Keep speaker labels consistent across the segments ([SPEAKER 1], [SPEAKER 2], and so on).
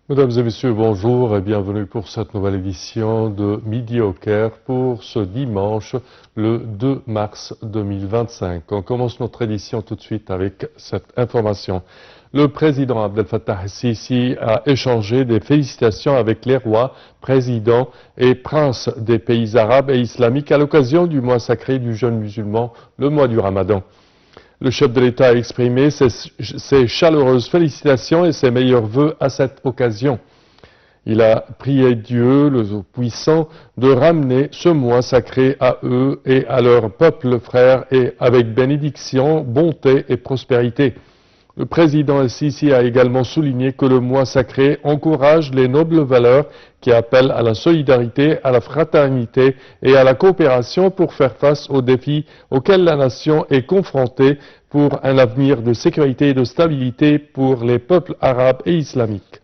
[SPEAKER 1] Mesdames et messieurs, bonjour et bienvenue pour cette nouvelle édition de Midi au Caire pour ce dimanche, le 2 mars 2025. On commence notre édition tout de suite avec cette information. Le président Abdel Fattah el-Sisi a échangé des félicitations avec les rois, présidents et princes des pays arabes et islamiques à l'occasion du mois sacré du jeûne musulman, le mois du Ramadan. Le chef de l'État a exprimé ses chaleureuses félicitations et ses meilleurs vœux à cette occasion. Il a prié Dieu, le Tout-Puissant, de ramener ce mois sacré à eux et à leur peuple frère et avec bénédiction, bonté et prospérité. Le président el-Sisi a également souligné que le mois sacré encourage les nobles valeurs qui appellent à la solidarité, à la fraternité et à la coopération pour faire face aux défis auxquels la nation est confrontée pour un avenir de sécurité et de stabilité pour les peuples arabes et islamiques.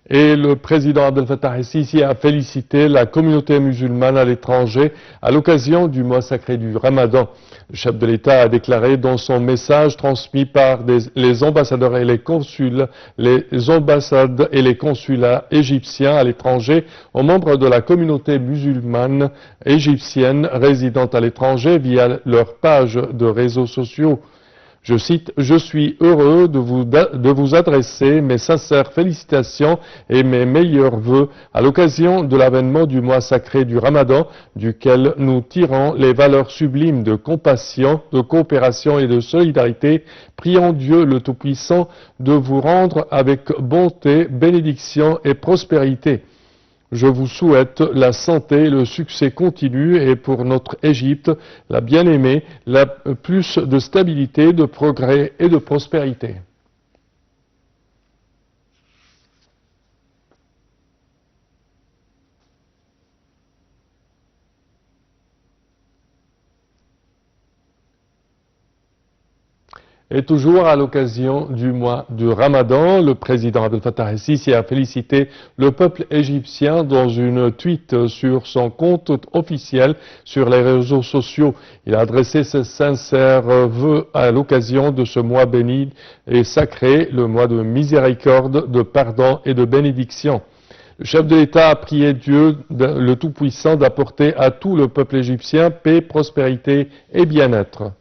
[SPEAKER 1] Et le président Abdel Fattah el-Sisi a félicité la communauté musulmane à l'étranger à l'occasion du mois sacré du Ramadan. Le chef de l'État a déclaré dans son message transmis par les ambassadeurs et les consuls, les ambassades et les consulats égyptiens à l'étranger aux membres de la communauté musulmane égyptienne résidant à l'étranger via leur page de réseaux sociaux. Je cite, « Je suis heureux de vous adresser mes sincères félicitations et mes meilleurs vœux à l'occasion de l'avènement du mois sacré du Ramadan, duquel nous tirons les valeurs sublimes de compassion, de coopération et de solidarité. Prions Dieu le Tout-Puissant de vous rendre avec bonté, bénédiction et prospérité. Je vous souhaite la santé, le succès continu et pour notre Égypte, la bien-aimée, plus de stabilité, de progrès et de prospérité. » Et toujours à l'occasion du mois du Ramadan, le président Abdel Fattah el-Sisi a félicité le peuple égyptien dans une tweet sur son compte officiel sur les réseaux sociaux. Il a adressé ses sincères vœux à l'occasion de ce mois béni et sacré, le mois de miséricorde, de pardon et de bénédiction. Le chef de l'État a prié Dieu, le Tout-Puissant, d'apporter à tout le peuple égyptien paix, prospérité et bien-être.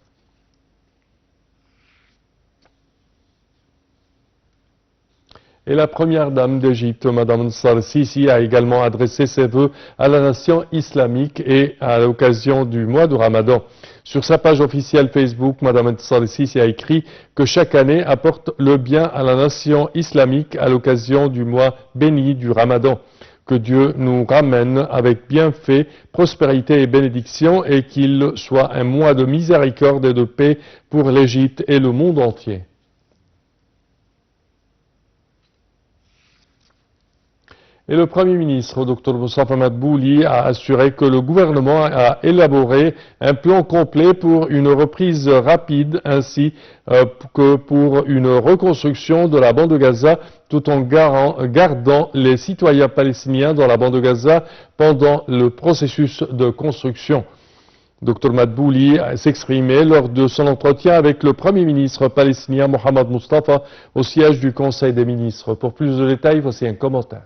[SPEAKER 1] Et la première dame d'Égypte, Mme Nassar el-Sisi, a également adressé ses vœux à la nation islamique et à l'occasion du mois de Ramadan. Sur sa page officielle Facebook, Mme Nassar el-Sisi a écrit que chaque année apporte le bien à la nation islamique à l'occasion du mois béni du Ramadan. Que Dieu nous ramène avec bienfait, prospérité et bénédiction et qu'il soit un mois de miséricorde et de paix pour l'Égypte et le monde entier. Et le Premier ministre, Dr Moustapha Madbouli, a assuré que le gouvernement a élaboré un plan complet pour une reprise rapide ainsi que pour une reconstruction de la bande de Gaza tout en gardant les citoyens palestiniens dans la bande de Gaza pendant le processus de construction. Dr Madbouli s'exprimait lors de son entretien avec le Premier ministre palestinien Mohamed Mustafa au siège du Conseil des ministres. Pour plus de détails, voici un commentaire.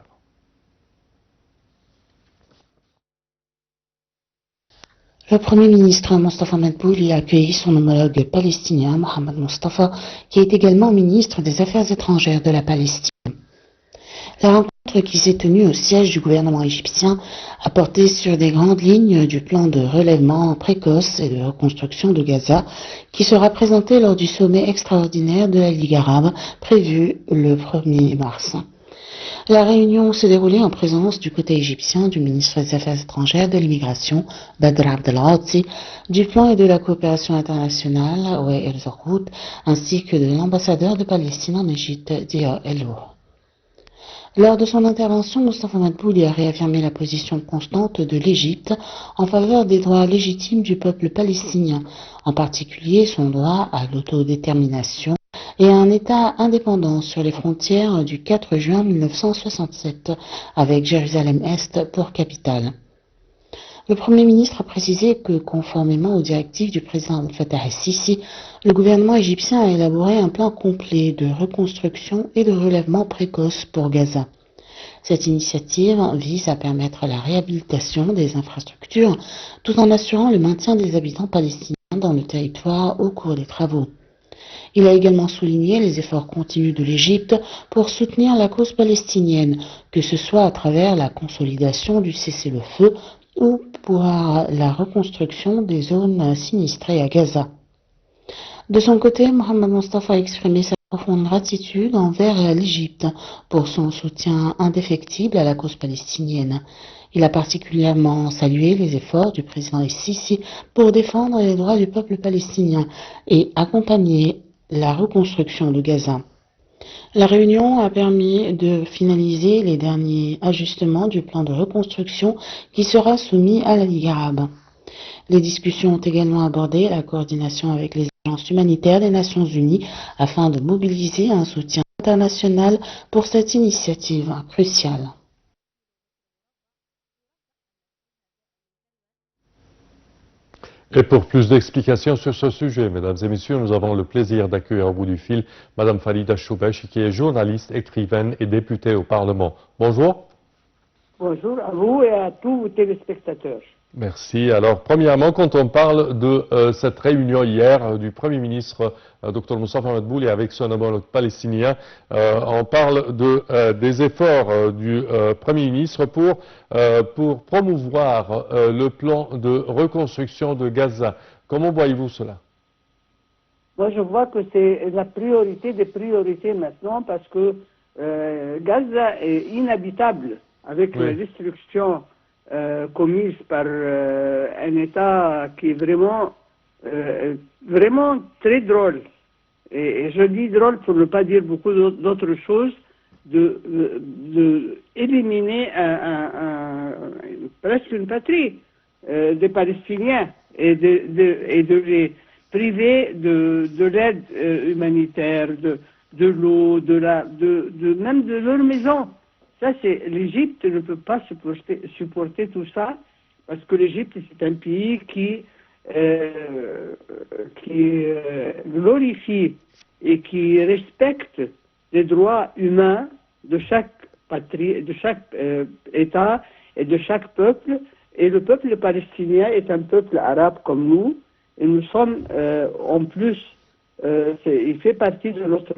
[SPEAKER 2] Le Premier ministre Moustapha Madbouli a accueilli son homologue palestinien Mohamed Mustafa, qui est également ministre des Affaires étrangères de la Palestine. La rencontre qui s'est tenue au siège du gouvernement égyptien a porté sur des grandes lignes du plan de relèvement précoce et de reconstruction de Gaza qui sera présenté lors du sommet extraordinaire de la Ligue arabe prévu le 1er mars. La réunion s'est déroulée en présence du côté égyptien du ministre des Affaires étrangères de l'immigration, Badr Abdelghati, du plan et de la coopération internationale, Wael Zarhout, ainsi que de l'ambassadeur de Palestine en Égypte, Dia El-Lour. Lors de son intervention, Moustapha Madbouli a réaffirmé la position constante de l'Égypte en faveur des droits légitimes du peuple palestinien, en particulier son droit à l'autodétermination et à un État indépendant sur les frontières du 4 juin 1967, avec Jérusalem-Est pour capitale. Le Premier ministre a précisé que, conformément aux directives du président Abdel Fattah el-Sisi, le gouvernement égyptien a élaboré un plan complet de reconstruction et de relèvement précoce pour Gaza. Cette initiative vise à permettre la réhabilitation des infrastructures tout en assurant le maintien des habitants palestiniens dans le territoire au cours des travaux. Il a également souligné les efforts continus de l'Égypte pour soutenir la cause palestinienne, que ce soit à travers la consolidation du cessez-le-feu ou pour la reconstruction des zones sinistrées à Gaza. De son côté, Mohamed Mustafa a exprimé sa profonde gratitude envers l'Égypte pour son soutien indéfectible à la cause palestinienne. Il a particulièrement salué les efforts du président el-Sisi pour défendre les droits du peuple palestinien et accompagner la reconstruction de Gaza. La réunion a permis de finaliser les derniers ajustements du plan de reconstruction qui sera soumis à la Ligue arabe. Les discussions ont également abordé la coordination avec les agences humanitaires des Nations Unies afin de mobiliser un soutien international pour cette initiative cruciale.
[SPEAKER 1] Et pour plus d'explications sur ce sujet, mesdames et messieurs, nous avons le plaisir d'accueillir au bout du fil Madame Falida Choubeche, qui est journaliste, écrivaine et députée au Parlement. Bonjour.
[SPEAKER 3] Bonjour à vous et à tous vos téléspectateurs.
[SPEAKER 1] Merci. Alors, premièrement, quand on parle de cette réunion hier du Premier ministre Dr Moustapha Madbouli avec son homologue palestinien, on parle des efforts du Premier ministre pour promouvoir le plan de reconstruction de Gaza. Comment voyez-vous cela?
[SPEAKER 3] Moi, je vois que c'est la priorité des priorités maintenant parce que Gaza est inhabitable avec la destruction commise par un État qui est vraiment très drôle. Et je dis drôle pour ne pas dire beaucoup d'autres choses, de éliminer presque une patrie des Palestiniens et de les priver de l'aide humanitaire, de l'eau, même de leur maison. Ça, l'Égypte ne peut pas supporter tout ça, parce que l'Égypte, c'est un pays qui glorifie et qui respecte les droits humains de chaque patrie, de chaque État et de chaque peuple. Et le peuple palestinien est un peuple arabe comme nous, et nous sommes en plus, il fait partie de notre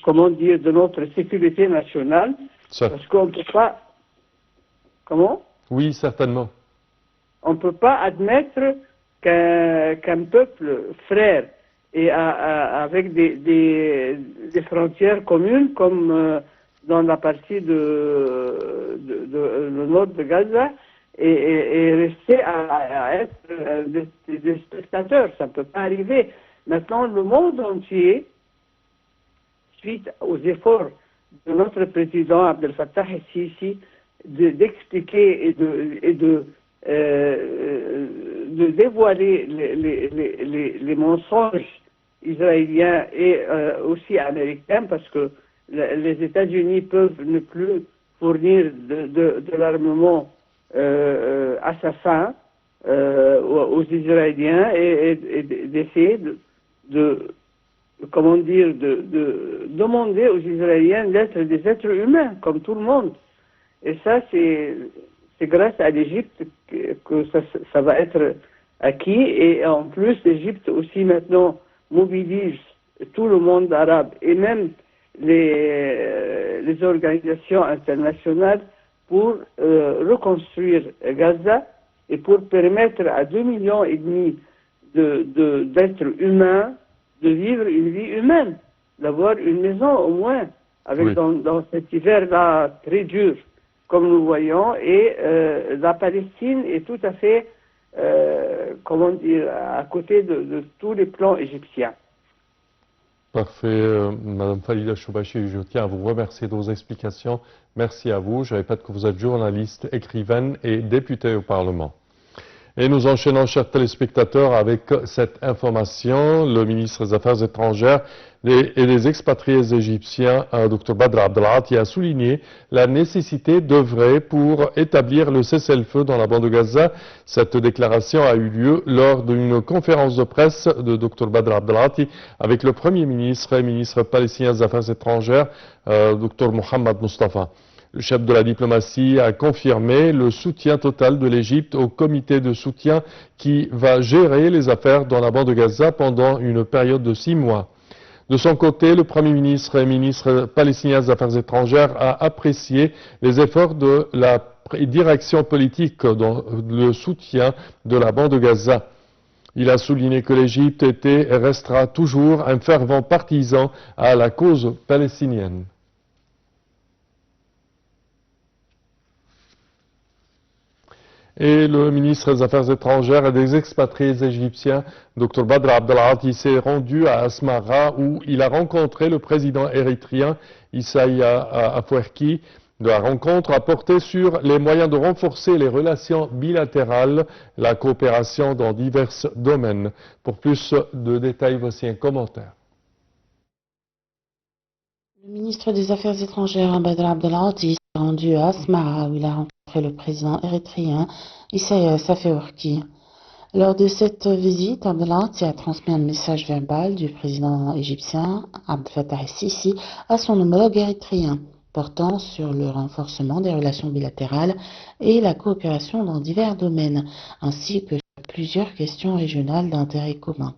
[SPEAKER 3] comment dire, de notre sécurité nationale, parce qu'on ne peut pas... Comment?
[SPEAKER 1] Oui, certainement.
[SPEAKER 3] On ne peut pas admettre qu'un peuple frère et avec des frontières communes, comme dans la partie le nord de Gaza, et rester à être des spectateurs. Ça ne peut pas arriver. Maintenant, le monde entier, suite aux efforts de notre président Abdel Fattah el-Sisi d'expliquer et de dévoiler les mensonges israéliens et aussi américains, parce que les États-Unis peuvent ne plus fournir de l'armement assassin aux Israéliens et d'essayer comment dire, de demander aux Israéliens d'être des êtres humains, comme tout le monde. Et ça, c'est grâce à l'Égypte que ça va être acquis. Et en plus, l'Égypte aussi maintenant mobilise tout le monde arabe et même les organisations internationales pour reconstruire Gaza et pour permettre à 2,5 millions d'êtres humains de vivre une vie humaine, d'avoir une maison au moins, avec dans cet hiver-là très dur, comme nous voyons, et la Palestine est tout à fait, comment dire, à côté de tous les plans égyptiens.
[SPEAKER 1] Parfait, Madame Falida Choubachi, je tiens à vous remercier de vos explications. Merci à vous. Je répète que vous êtes journaliste, écrivaine et députée au Parlement. Et nous enchaînons, chers téléspectateurs, avec cette information. Le ministre des Affaires étrangères et des expatriés égyptiens, Dr Badr Abdelati, a souligné la nécessité d'œuvrer pour établir le cessez-le-feu dans la bande de Gaza. Cette déclaration a eu lieu lors d'une conférence de presse de Dr Badr Abdelati avec le Premier ministre et ministre palestinien des Affaires étrangères, Dr Mohamed Mustafa. Le chef de la diplomatie a confirmé le soutien total de l'Égypte au comité de soutien qui va gérer les affaires dans la bande de Gaza pendant une période de 6 mois. De son côté, le Premier ministre et ministre palestinien des Affaires étrangères a apprécié les efforts de la direction politique dans le soutien de la bande de Gaza. Il a souligné que l'Égypte était et restera toujours un fervent partisan à la cause palestinienne. Et le ministre des Affaires étrangères et des expatriés égyptiens, Dr Badr Abdelati, s'est rendu à Asmara où il a rencontré le président érythréen Issaïa Afwerki. La rencontre a porté sur les moyens de renforcer les relations bilatérales, la coopération dans divers domaines. Pour plus de détails, voici un commentaire.
[SPEAKER 2] Le ministre des Affaires étrangères, Badr Abdelati, s'est rendu à Asmara où il a rencontré le président érythréen Issaïas Afwerki. Lors de cette visite, Abdelati a transmis un message verbal du président égyptien Abdel Fattah el-Sisi à son homologue érythréen, portant sur le renforcement des relations bilatérales et la coopération dans divers domaines, ainsi que sur plusieurs questions régionales d'intérêt commun.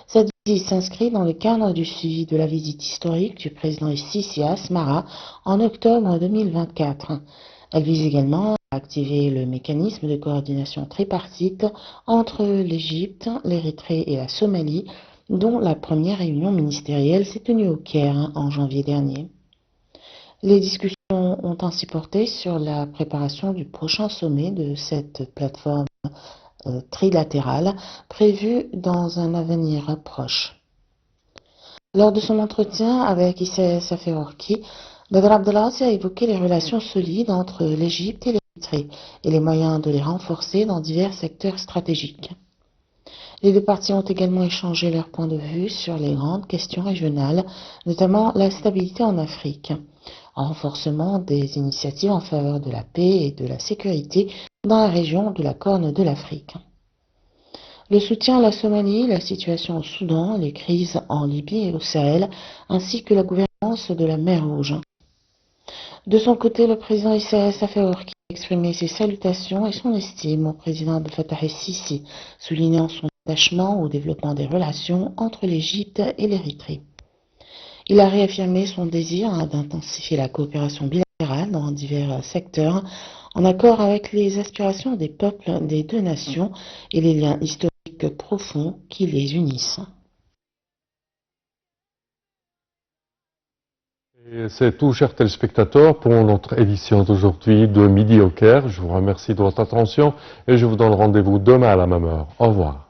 [SPEAKER 2] Cette visite s'inscrit dans le cadre du suivi de la visite historique du président el-Sisi à Asmara en octobre 2024. Elle vise également à activer le mécanisme de coordination tripartite entre l'Égypte, l'Érythrée et la Somalie, dont la première réunion ministérielle s'est tenue au Caire en janvier dernier. Les discussions ont ainsi porté sur la préparation du prochain sommet de cette plateforme trilatérale prévue dans un avenir proche. Lors de son entretien avec Issaïas Afwerki, Badr Abdelati a évoqué les relations solides entre l'Égypte et l'Érythrée et les moyens de les renforcer dans divers secteurs stratégiques. Les deux parties ont également échangé leurs points de vue sur les grandes questions régionales, notamment la stabilité en Afrique, un renforcement des initiatives en faveur de la paix et de la sécurité dans la région de la Corne de l'Afrique. Le soutien à la Somalie, la situation au Soudan, les crises en Libye et au Sahel, ainsi que la gouvernance de la mer Rouge. De son côté, le président Issaïas Afwerki a exprimé ses salutations et son estime au président Abdel Fattah el-Sisi, soulignant son attachement au développement des relations entre l'Égypte et l'Érythrée. Il a réaffirmé son désir d'intensifier la coopération bilatérale dans divers secteurs, en accord avec les aspirations des peuples des deux nations et les liens historiques profonds qui les unissent.
[SPEAKER 1] C'est tout, chers téléspectateurs, pour notre édition d'aujourd'hui de Midi au Caire. Je vous remercie de votre attention et je vous donne rendez-vous demain à la même heure. Au revoir.